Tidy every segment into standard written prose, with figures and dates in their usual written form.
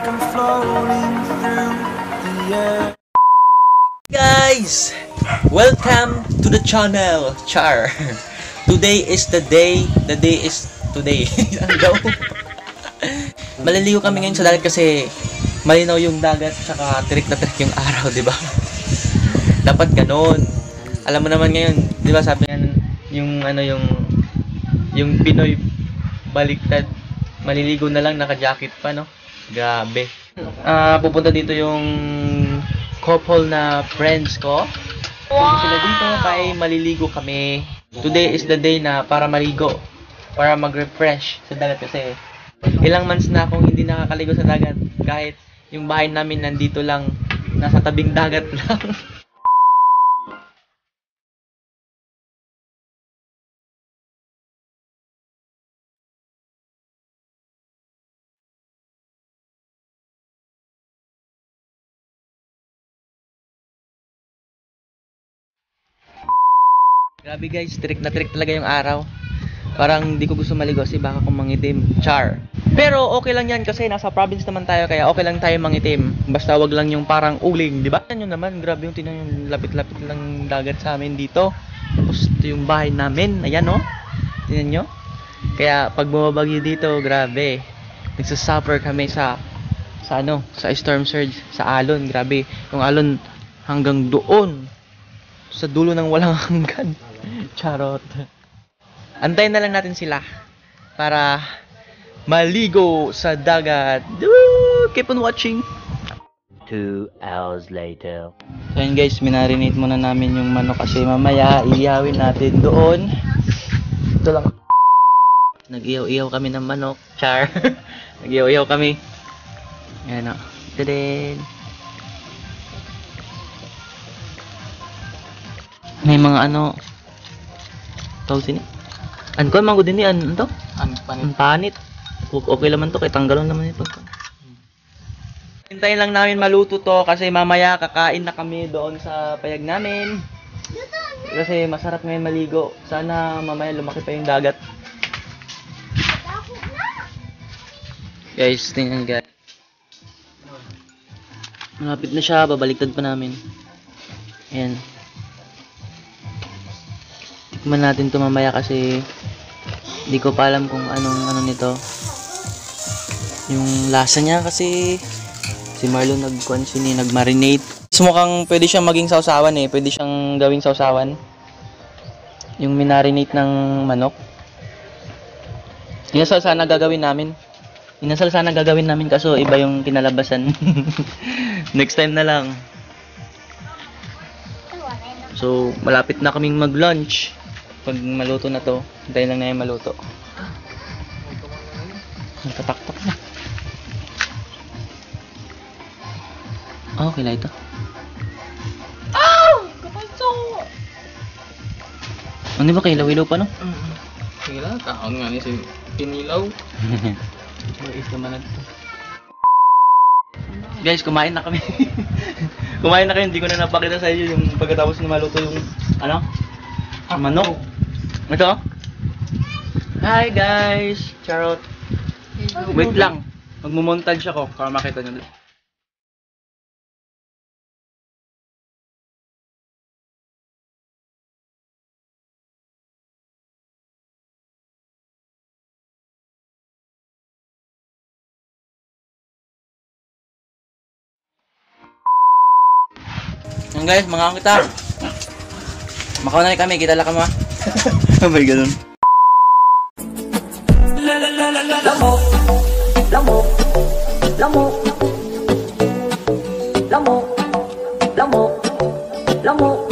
I'm floating through the air. Guys, welcome to the channel, Char. Today is the day is today. Ano? Maliligo kami ngayon sa dagat kasi malinaw yung dagat tsaka tirik na tirik yung araw, di ba? Dapat ganon. Alam mo naman ngayon, di ba sabi nga yung yung Pinoy baliktad, maliligo na lang naka-jacket pa, no? Grabe. Pupunta dito yung couple na friends ko. Wow! Sila dito kaya maliligo kami. Today is the day na para maligo, para mag-refresh sa dagat kasi ilang months na akong hindi nakakaligo sa dagat kahit yung bahay namin nandito lang, nasa tabing dagat lang. Grabe guys, trick na trick talaga yung araw. Parang di ko gusto maligo kasi baka akong mangitim. Char. Pero okay lang yan kasi nasa province naman tayo kaya okay lang tayo mangitim. Basta wag lang yung parang uling, di ba? Yan yun naman, grabe yung tinan yung lapit-lapit lang dagat sa amin dito. Tapos ito yung bahay namin, ayan no? Tingnan nyo? Kaya pag bumabagyo dito, grabe. Nagsasuffer kami sa storm surge, sa alon, grabe. Yung alon hanggang doon sa dulo ng walang hanggan. Charot. Antayin na lang natin sila para maligo sa dagat. Keep on watching. 2 hours later. So yun guys, minarinate muna namin yung manok kasi mamaya iihawin natin doon. Ito lang. Nag-iyaw-iyaw kami ng manok. Char. Nag-iyaw-iyaw kami. Ayan o. Tadin. May mga tawag sini. Ko mango din ni to? Panit. Okay naman to kay tanggalon naman ito. Hintayin lang namin maluto to kasi mamaya kakain na kami doon sa payag namin. Kasi masarap ngayon maligo. Sana mamaya lumaki pa yung dagat. Guys, tingnan guys. Malapit na siya, babaliktad pa namin. Ayan. Tikman natin ito mamaya kasi hindi ko pa alam kung anong nito yung lasa niya kasi si Marlon nag-marinate. Mukhang pwede siyang maging sausawan pwede siyang gawing sausawan yung minarinate ng manok. Inasal sana gagawin namin kaso iba yung kinalabasan. Next time na lang. So malapit na kaming mag-lunch. Pag maluto na to, hintayin lang na yung maluto. Nagtataktak na. Okay na ito. Kapanso! Ano ba kailaw-ilaw pa no? Sige lang, taon nga ni si Pinilaw. Is naman ito. Guys, kumain na kami. Kumain na kayo, hindi ko na napakita sa inyo yung pagkatapos na maluto yung manok. Ito. Hi guys! Charot. Wait lang. Magmumontage ako para makita nyo. Yan guys, mga kita. Makaw na kami, kita lang kami. Oh my god. Lamok, lamok, lamok, lamok, lamok, lamok, lamok, lamok,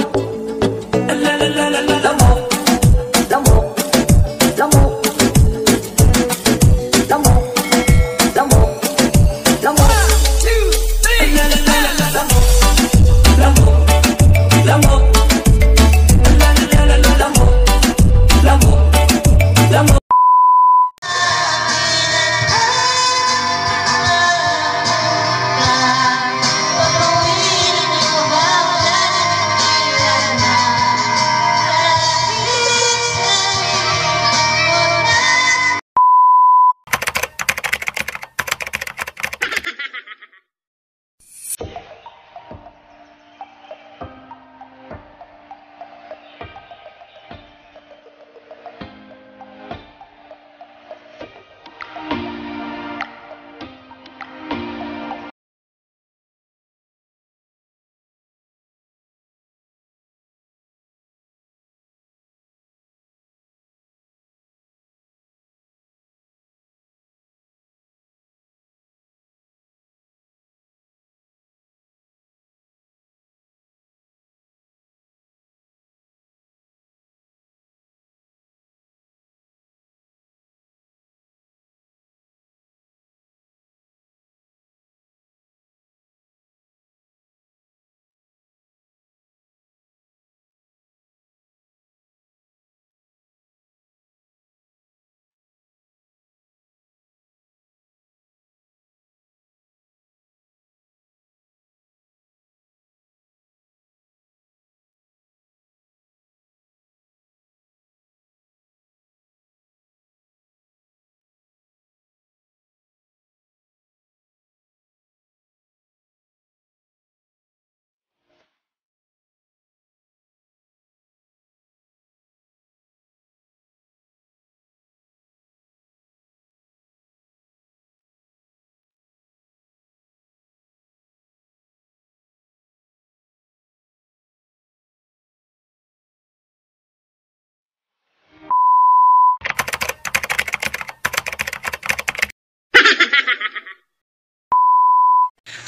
lamok, lamok, lamok, lamok. 1, 2, 3. Lamok, lamok, lamok.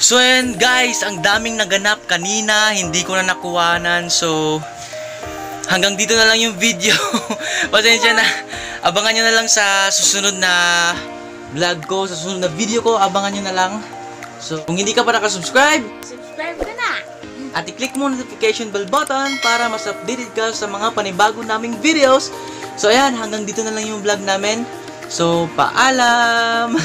So ayan guys, ang daming naganap kanina, hindi ko na nakuhanan. So hanggang dito na lang yung video. Pasensya na. Abangan nyo na lang sa susunod na vlog ko, sa susunod na video ko, abangan nyo na lang. So kung hindi ka pa nakasubscribe, Subscribe ka na! at i-click mo notification bell button para mas updated ka sa mga panibago naming videos. So ayan, hanggang dito na lang yung vlog namin. So paalam!